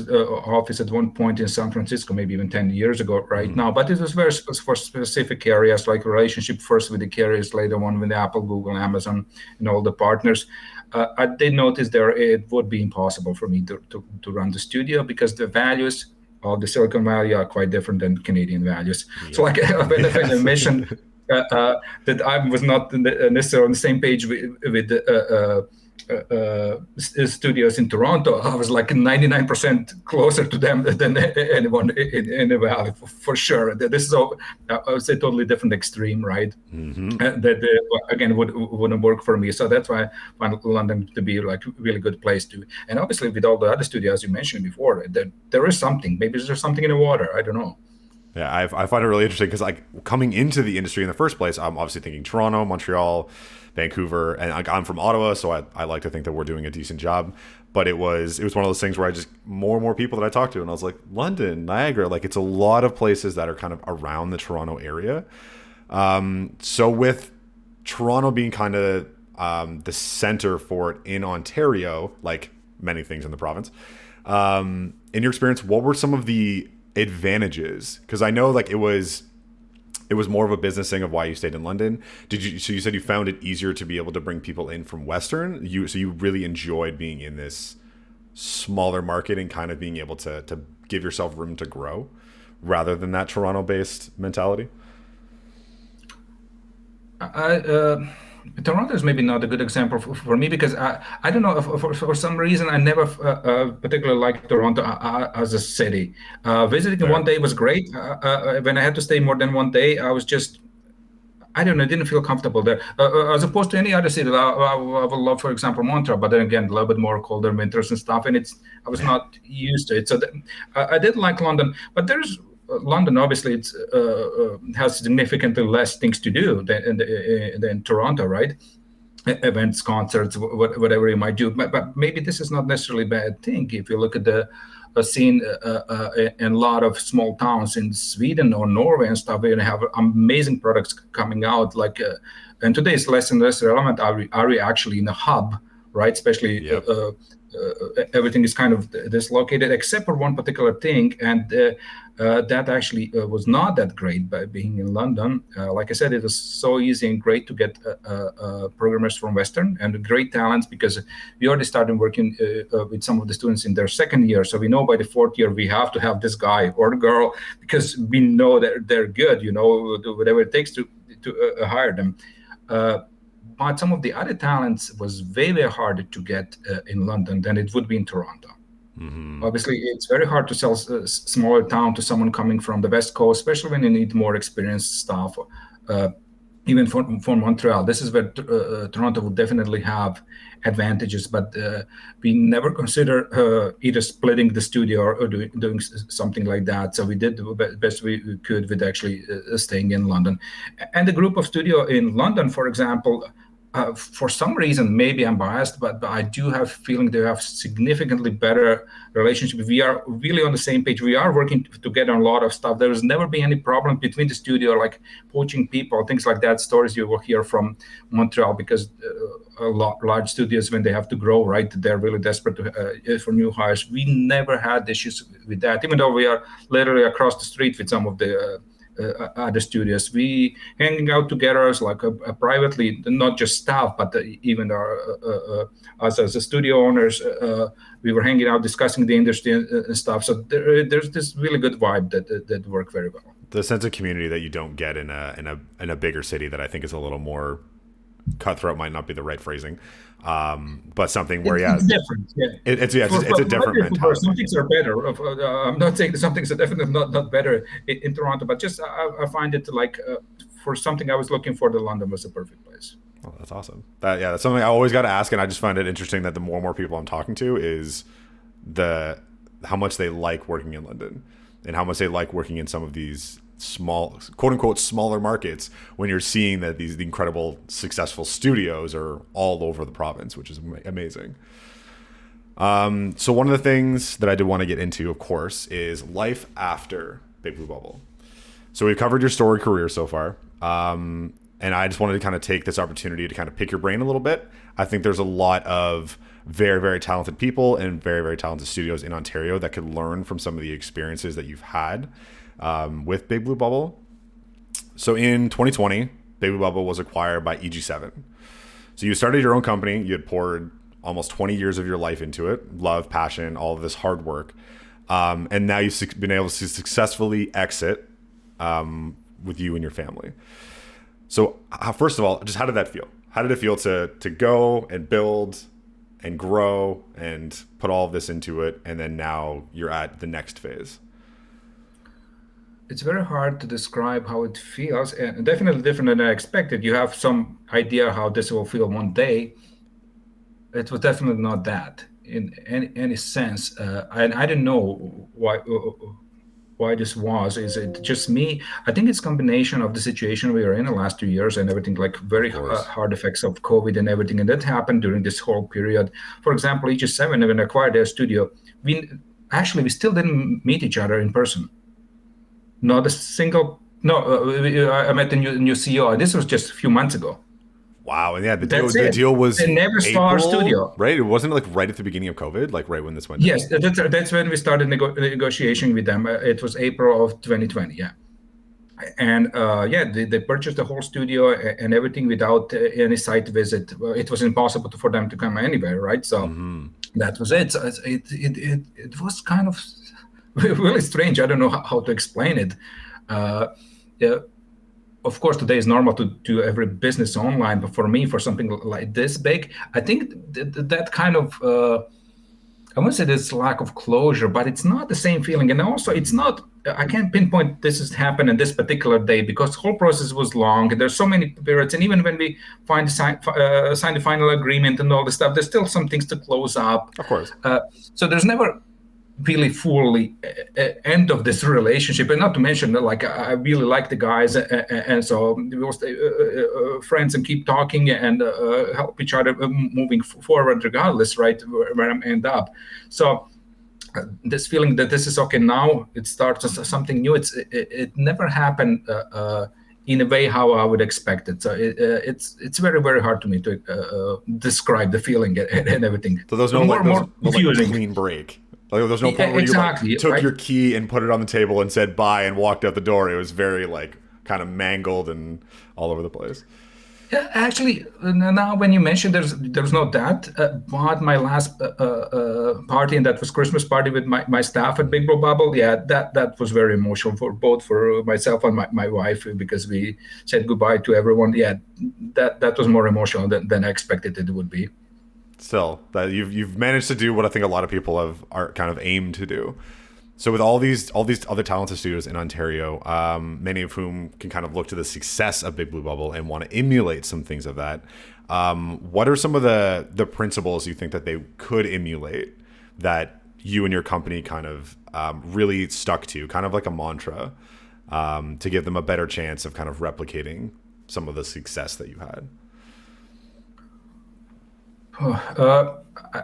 office at one point in San Francisco, maybe even 10 years ago right Mhm. now, but it was very for specific areas, like relationship first with the carriers, later on with Apple, Google, Amazon, and all the partners. I did notice there it would be impossible for me to run the studio because the values of the Silicon Valley are quite different than Canadian values. So Yep. like when I Yes. mentioned that I was not necessarily on the same page with studios in Toronto, I was like 99% closer to them than anyone in the valley, for sure. This is all, I would say, totally different extreme, right? Hmm. That again wouldn't work for me. So that's why I find London to be like a really good place to. And obviously, with all the other studios you mentioned before, there is something. Maybe there's something in the water. I don't know. Yeah, I find it really interesting because like coming into the industry in the first place, I'm obviously thinking Toronto, Montreal, Vancouver, and like, I'm from Ottawa, so I like to think that we're doing a decent job. But it was one of those things where I just more and more people that I talked to, and I was like, London, Niagara, like it's a lot of places that are kind of around the Toronto area. So with Toronto being kind of the center for it in Ontario, like many things in the province, in your experience, what were some of the advantages? Because I know like it was more of a business thing of why you stayed in London. So you said you found it easier to be able to bring people in from Western. So you really enjoyed being in this smaller market and kind of being able to give yourself room to grow rather than that Toronto based mentality. I, Toronto is maybe not a good example for me because I don't know for some reason I never particularly liked Toronto as a city. Visiting one Fair. day was great. When I had to stay more than one day, I was just I don't know, didn't feel comfortable there. As opposed to any other city, I would love, for example, Montreal, but then again, a little bit more colder winters and stuff, and I was not used to it. So I did like London, but there's London. Obviously, it's has significantly less things to do than Toronto, right? Events, concerts, whatever you might do. But maybe this is not necessarily a bad thing. If you look at the scene in a lot of small towns in Sweden or Norway and stuff, where you have amazing products coming out. And today it's less and less relevant. Are we actually in a hub, right? Especially Yep. everything is kind of dislocated except for one particular thing, and that actually was not that great by being in London. Like I said, it was so easy and great to get programmers from Western and great talents because we already started working with some of the students in their second year. So we know by the fourth year we have to have this guy or girl because we know that they're good, do whatever it takes to hire them. Uh, but some of the other talents was way, way harder to get in London than it would be in Toronto. Hmm. Obviously, it's very hard to sell a smaller town to someone coming from the West Coast, especially when you need more experienced staff. Uh, even for Montreal. This is where Toronto would definitely have advantages, but we never consider either splitting the studio or doing something like that. So we did the best we could with actually staying in London. And the group of studio in London, for example, for some reason, maybe I'm biased, but I do have a feeling they have significantly better relationship. We are really on the same page. We are working together on a lot of stuff. There has never been any problem between the studio, like poaching people, things like that. Stories you will hear from Montreal, because large studios, when they have to grow, right, they're really desperate for new hires. We never had issues with that, even though we are literally across the street with some of the other studios. We hanging out together as like privately, not just staff, but even our us as a studio owners. We were hanging out, discussing the industry and stuff. So there's this really good vibe that work very well. The sense of community that you don't get in a bigger city, that I think is a little more cutthroat, might not be the right phrasing, but something where it's different. Yeah, it's a different mentality. Some things are better. I'm not saying that some things are definitely not better in Toronto, but just I find it like for something I was looking for, the London was a perfect place. Oh, that's awesome. That's something I always got to ask, and I just find it interesting that the more and more people I'm talking to is how much they like working in London, and how much they like working in some of these small, quote unquote, smaller markets, when you're seeing that the incredible successful studios are all over the province, which is amazing. So one of the things that I did want to get into, of course, is life after Big Blue Bubble. So we've covered your storied career so far. And I just wanted to kind of take this opportunity to kind of pick your brain a little bit. I think there's a lot of very, very talented people and very, very talented studios in Ontario that could learn from some of the experiences that you've had with Big Blue Bubble. So in 2020, Big Blue Bubble was acquired by EG7. So you started your own company. You had poured almost 20 years of your life into it, love, passion, all of this hard work. And now you've been able to successfully exit with you and your family. So first of all, just how did that feel? How did it feel to go and build and grow and put all of this into it, and then now you're at the next phase? It's very hard to describe how it feels, and definitely different than I expected. You have some idea how this will feel one day. It was definitely not that in any sense, and I didn't know why this was. Is it just me? I think it's combination of the situation we were in the last 2 years and everything, like very hard effects of COVID and everything, and that happened during this whole period. For example, EG7, when acquired their studio, we still didn't meet each other in person. Not a single. No, I met the new CEO. This was just a few months ago. Wow, and yeah, the deal was they never saw our studio, right? It wasn't like right at the beginning of COVID, like right when this went down. Yes, that's when we started negotiation with them. It was April of 2020, yeah. And they purchased the whole studio and everything without any site visit. It was impossible for them to come anywhere, right? So that was it. So it was kind of really strange. I don't know how to explain it. Of course, today is normal to do every business online, but for me, for something like this big, I think that kind of, I won't say this lack of closure, but it's not the same feeling. And also, it's not, I can't pinpoint this has happened in this particular day, because the whole process was long. And there's so many periods. And even when we sign the final agreement and all this stuff, there's still some things to close up. Of course. So there's never really fully end of this relationship, and not to mention that, like, I really like the guys, and so we will stay friends and keep talking and help each other moving forward regardless, right, where I end up. So this feeling that this is okay now, it starts as something new. It never happened in a way how I would expect it. So it's very, very hard to me to describe the feeling and everything. So there's no more confusing, clean break. Like, there's no point where you took your key and put it on the table and said bye and walked out the door. It was very like kind of mangled and all over the place. Yeah, actually, now when you mentioned there's no that, but my last party, and that was Christmas party with my staff at Big Blue Bubble. Yeah, that was very emotional for myself and my wife, because we said goodbye to everyone. Yeah, that was more emotional than I expected it would be. Still, that you've managed to do what I think a lot of people are kind of aimed to do. So with all these other talented studios in Ontario, many of whom can kind of look to the success of Big Blue Bubble and want to emulate some things of that, what are some of the principles you think that they could emulate that you and your company kind of really stuck to, kind of like a mantra, to give them a better chance of kind of replicating some of the success that you had?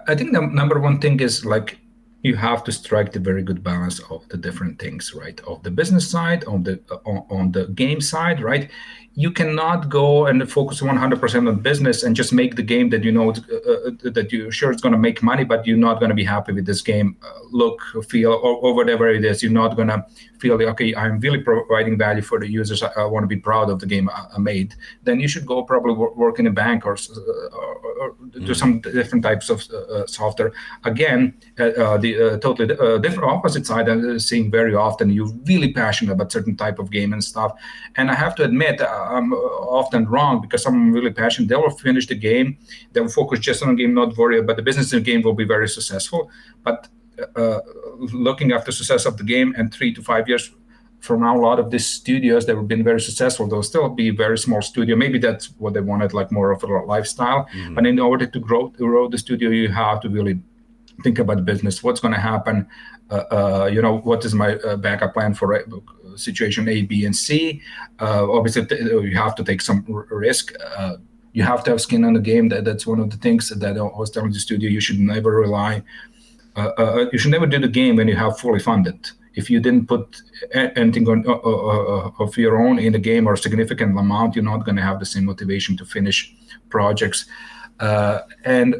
I think the number one thing is like you have to strike the very good balance of the different things, right? Of the business side, on the game side, right? You cannot go and focus 100% on business and just make the game that you know that you're sure it's going to make money, but you're not going to be happy with this game look, feel, or whatever it is. You're not going to feel like, okay, I'm really providing value for the users. I want to be proud of the game I made. Then you should go probably work in a bank or do some different types of software. Again, the totally different opposite side I'm seeing very often. You're really passionate about certain type of game and stuff, and I have to admit I'm often wrong because I'm really passionate. They will finish the game, they will focus just on the game, not worry about the business. In the game will be very successful, but looking after success of the game and 3 to 5 years from now, a lot of these studios that have been very successful, they'll still be very small studio. Maybe that's what they wanted, like more of a lifestyle. But in order to grow the studio, you have to really think about the business. What's going to happen? What is my backup plan for situation A, B, and C? Obviously, you have to take some risk. You have to have skin in the game. That's one of the things that I was telling the studio. You should never rely. You should never do the game when you have fully funded. If you didn't put anything of your own in the game or a significant amount, you're not going to have the same motivation to finish projects. And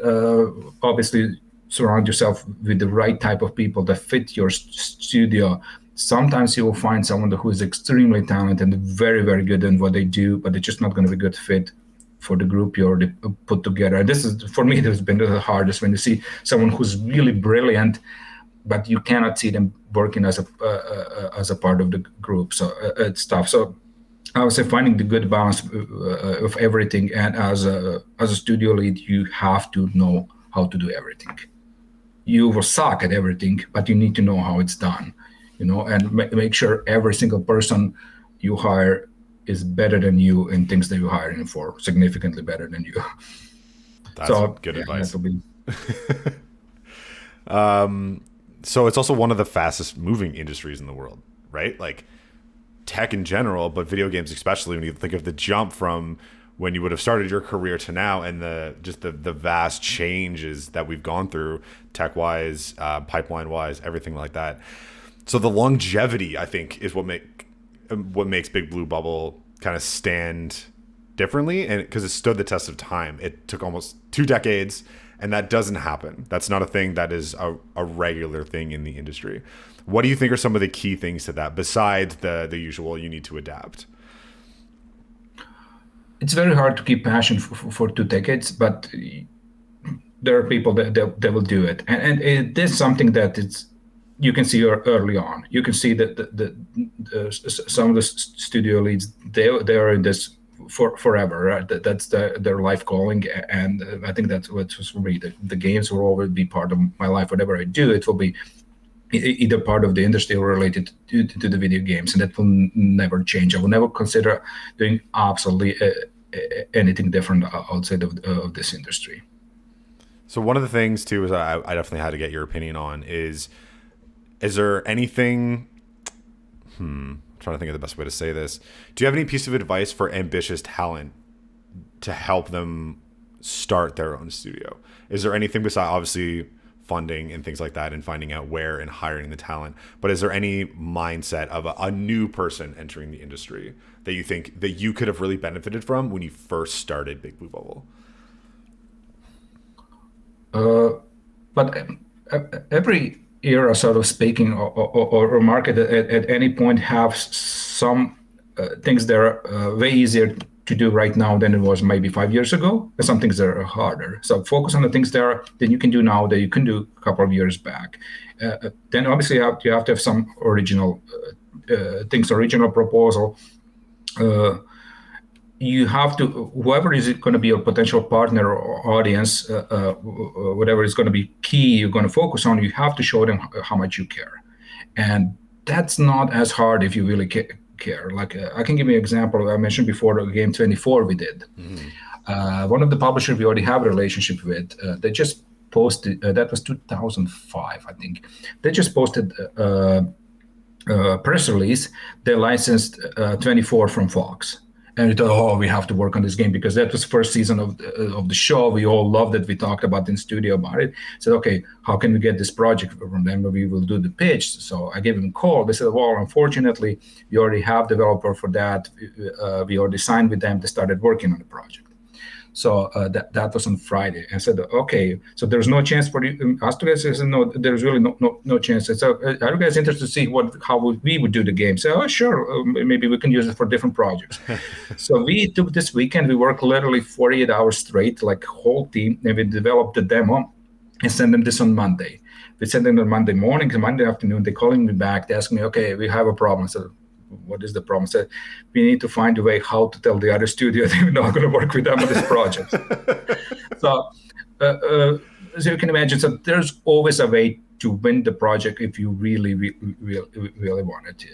obviously, surround yourself with the right type of people that fit your studio. Sometimes you will find someone who is extremely talented and very, very good in what they do, but they're just not going to be a good fit for the group you're put together. And this is, for me, this has been the hardest when you see someone who's really brilliant, but you cannot see them working as a part of the group. So it's tough. So I would say finding the good balance of everything. And as a studio lead, you have to know how to do everything. You will suck at everything, but you need to know how it's done, and make sure every single person you hire is better than you in things that you're hiring for, significantly better than you. That's good advice. Be... So it's also one of the fastest moving industries in the world, right? Like tech in general, but video games especially, when you think of the jump from when you would have started your career to now, and the vast changes that we've gone through tech-wise, pipeline-wise, everything like that. So the longevity, I think, is what makes Big Blue Bubble kind of stand differently, and because it stood the test of time. It took almost 2 decades, and that doesn't happen. That's not a thing that is a regular thing in the industry. What do you think are some of the key things to that, besides the usual you need to adapt? It's very hard to keep passion for 2 decades, but there are people that will do it. And it is something that you can see early on. You can see that some of the studio leads, they are in this for forever. Right? That's their life calling. And I think that's what's for me. The games will always be part of my life. Whatever I do, it will be either part of the industry or related to the video games, and that will never change. I will never consider doing absolutely anything different outside of this industry. So one of the things too is I definitely had to get your opinion on is there anything? I'm trying to think of the best way to say this. Do you have any piece of advice for ambitious talent to help them start their own studio? Is there anything besides obviously funding and things like that and finding out where and hiring the talent, but is there any mindset of a new person entering the industry that you think that you could have really benefited from when you first started Big Blue Bubble? But every era, sort of speaking, or market at any point have some things that are way easier to do right now than it was maybe 5 years ago, and some things that are harder. So focus on the things that you can do now that you can do a couple of years back. Then obviously you have to have some original things, original proposal. You have to, whoever is going to be your potential partner or audience, whatever is going to be key you're going to focus on, you have to show them how much you care. and that's not as hard if you really care. Like I can give you an example. I mentioned before the game 24 we did. One of the publishers we already have a relationship with, they just posted, that was 2005, I think. They just posted press release. They licensed 24 from Fox. And we thought, oh, we have to work on this game because that was first season of the show. We all loved it. We talked about in studio about it. Said, okay, how can we get this project from them? We will do the pitch. So I gave them a call. They said, well, unfortunately, we already have developer for that. We already signed with them. They started working on the project. So that was on Friday. I said, okay, so there's no chance for us to guys. I said, no, there's really no chance. So are you guys interested to see how we would do the game? So, oh, sure, maybe we can use it for different projects. So we took this weekend. We worked literally 48 hours straight, like whole team, and we developed the demo and sent them this on Monday. We sent them on Monday morning, and Monday afternoon, they're calling me back. They ask me, okay, we have a problem. So what is the problem? So we need to find a way how to tell the other studio that we're not going to work with them on this project. So as you can imagine, so there's always a way to win the project if you really want it.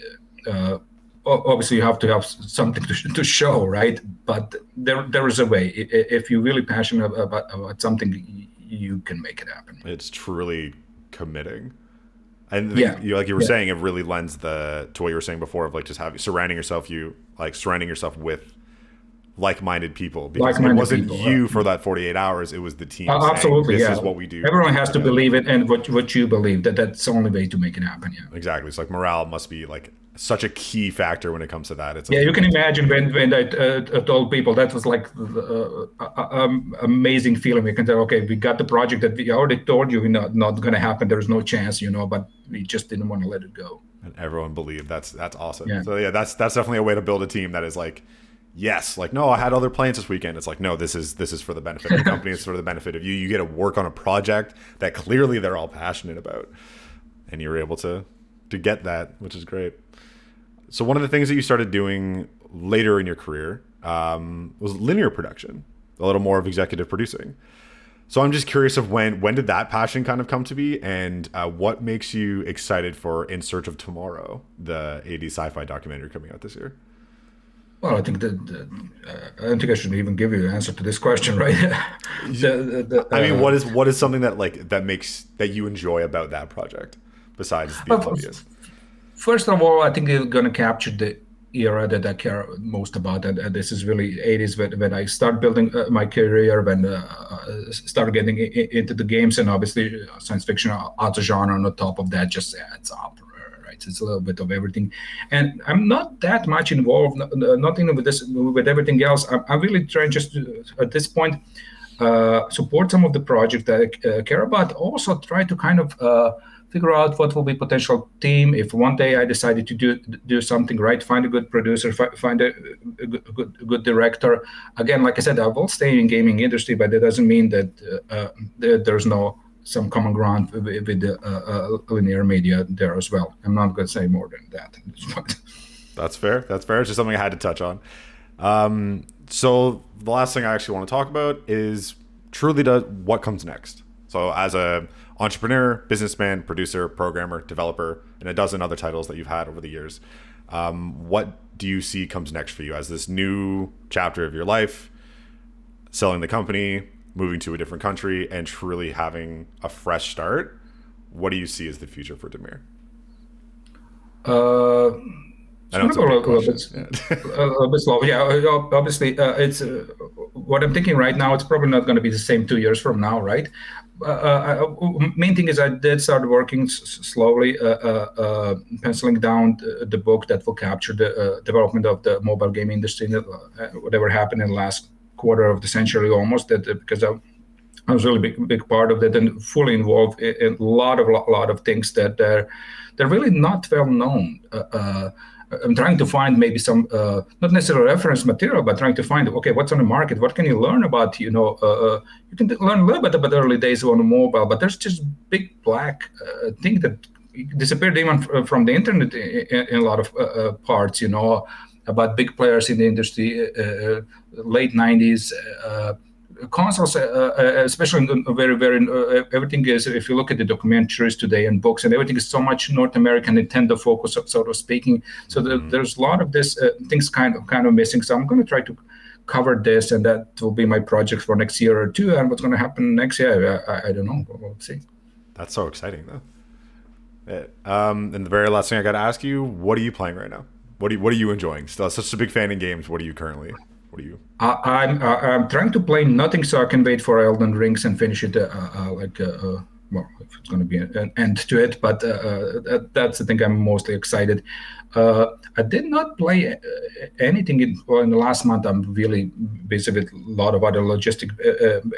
Obviously, you have to have something to show, right? But there is a way. If you're really passionate about something, you can make it happen. It's truly committing. And like you were saying, it really lends to what you were saying before of like just surrounding yourself with like-minded people, because it wasn't you for that 48 hours. It was the team. Absolutely, this is what we do. Everyone has to believe it, and what you believe, that's the only way to make it happen. Yeah, exactly. It's like morale must be like such a key factor when it comes to that. It's you can imagine when I told people that was like amazing feeling. We can tell, okay, we got the project that we already told you not going to happen. There's no chance, but we just didn't want to let it go. And everyone believed. That's awesome. Yeah. So that's definitely a way to build a team that is like, yes, like, no, I had other plans this weekend. It's like, no, this is for the benefit of the company. It's for the benefit of you. You get to work on a project that clearly they're all passionate about, and you're able to get that, which is great. So one of the things that you started doing later in your career was linear production, a little more of executive producing. So I'm just curious of when did that passion kind of come to be, and what makes you excited for In Search of Tomorrow, the 80s sci-fi documentary coming out this year? Well, I think that I don't think I should even give you an answer to this question, right? I mean, what is something that you enjoy about that project besides the obvious? First of all, I think it's going to capture the era that I care most about, and this is really 80s when I start building my career, when start getting into the games, and obviously science fiction as a genre on the top of that just adds up. It's a little bit of everything, and I'm not that much involved. Nothing with everything else. I'm really trying just to, at this point, support some of the projects that I care about. Also, try to kind of figure out what will be potential team. If one day I decided to do something right, find a good producer, find a good director. Again, like I said, I will stay in gaming industry, but that doesn't mean that there's no some common ground with the linear media there as well. I'm not going to say more than that. That's fair. It's just something I had to touch on. So the last thing I actually want to talk about is truly what comes next. So as a entrepreneur, businessman, producer, programmer, developer, and a dozen other titles that you've had over the years, what do you see comes next for you as this new chapter of your life, selling the company, moving to a different country, and truly having a fresh start? What do you see as the future for Damir? I know it's a big question. A bit slow. Yeah, obviously, it's what I'm thinking right now. It's probably not going to be the same 2 years from now, right? Main thing is I did start working slowly, penciling down the book that will capture the development of the mobile game industry, whatever happened in the last quarter of the century almost, because I was really big part of that and fully involved in a lot of things that they're really not well known. I'm trying to find maybe some not necessarily reference material, but trying to find, okay, what's on the market, what can you learn about, you can learn a little bit about the early days on the mobile, but there's just big black thing that disappeared even from the internet in a lot of parts, about big players in the industry, late 90s, consoles, especially very, very, everything is, if you look at the documentaries today and books and everything is so much North American Nintendo focus, sort of speaking. So there's a lot of this things kind of missing. So I'm going to try to cover this, and that will be my project for next year or two. And what's going to happen next year, I don't know. We'll see. That's so exciting, though. And the very last thing I got to ask you: what are you playing right now? What are you enjoying? Still, such a big fan in games. What are you currently? What are you? I'm trying to play nothing, so I can wait for Elden Rings and finish it. Well, if it's going to be an end to it, but that's the thing I'm mostly excited. I did not play anything in the last month. I'm really busy with a lot of other logistic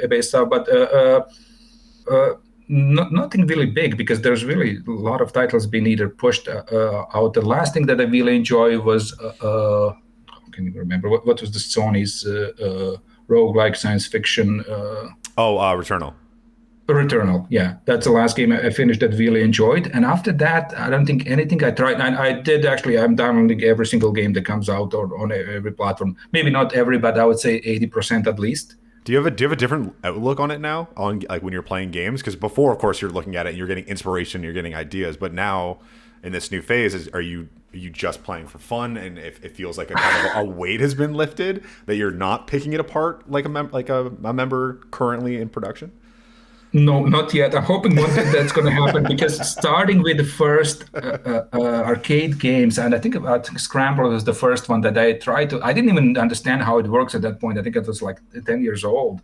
based stuff, but nothing really big because there's really a lot of titles being either pushed out. The last thing that I really enjoy was can you remember what was the Sony's roguelike science fiction? Returnal. Returnal, yeah, that's the last game I finished that really enjoyed. And after that, I don't think anything I tried. And I did actually. I'm downloading every single game that comes out on every platform. Maybe not every, but I would say 80% at least. Do you have a different outlook on it now? On like when you're playing games, because before, of course, you're looking at it and you're getting inspiration, you're getting ideas. But now, in this new phase, are you just playing for fun? And if it feels like a kind of a weight has been lifted, that you're not picking it apart like a member currently in production? No, not yet. I'm hoping one day that's going to happen because starting with the first arcade games, and I think Scramble was the first one that I tried to. I didn't even understand how it works at that point. I think it was like 10 years old.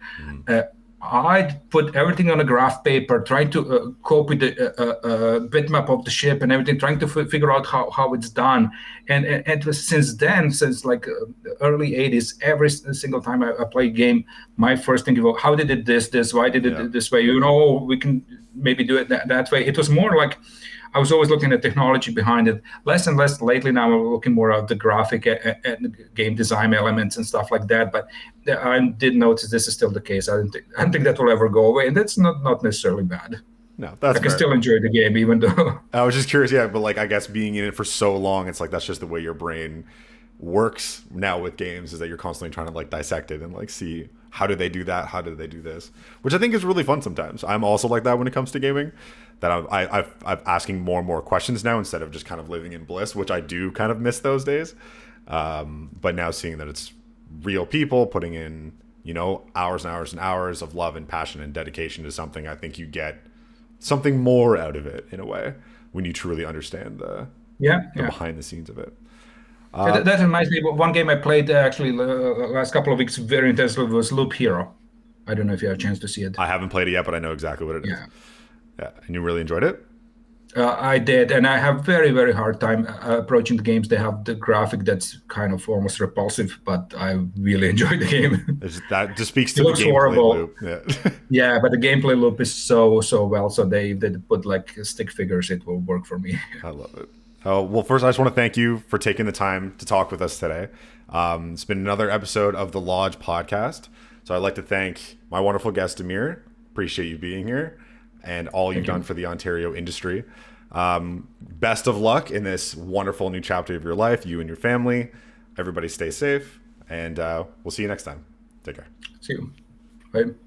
I'd put everything on a graph paper, trying to copy the bitmap of the ship and everything, trying to figure out how it's done. And it was since like early 80s, every single time I play a game, my first thing was, how did it this? Why did it this way? We can maybe do it that way. It was more like I was always looking at technology behind it. Less and less lately now, I'm looking more at the graphic and game design elements and stuff like that. But I did notice this is still the case. I don't think that will ever go away, and that's not necessarily bad. No, that's I can still enjoy the game, even though. I was just curious, but like I guess being in it for so long, it's like that's just the way your brain works now with games, is that you're constantly trying to like dissect it and like see how do they do that, how do they do this, which I think is really fun sometimes. I'm also like that when it comes to gaming, that I'm asking more and more questions now instead of just kind of living in bliss, which I do kind of miss those days. But now seeing that it's real people putting in, hours and hours and hours of love and passion and dedication to something, I think you get something more out of it in a way when you truly understand the behind the scenes of it. That reminds me of one game I played actually last couple of weeks very intensely was Loop Hero. I don't know if you had a chance to see it. I haven't played it yet, but I know exactly what it is. Yeah, and you really enjoyed it? I did, and I have very, very hard time approaching the games. They have the graphic that's kind of almost repulsive, but I really enjoy the game. That just speaks to the gameplay horrible. Loop. Yeah, but the gameplay loop is so well. So they put like stick figures. It will work for me. I love it. Well, first, I just want to thank you for taking the time to talk with us today. It's been another episode of the Lodgge podcast. So I'd like to thank my wonderful guest, Damir. Appreciate you being here and all you've done for the Ontario industry. Best of luck in this wonderful new chapter of your life, you and your family. Everybody stay safe, and we'll see you next time. Take care. See you. Bye.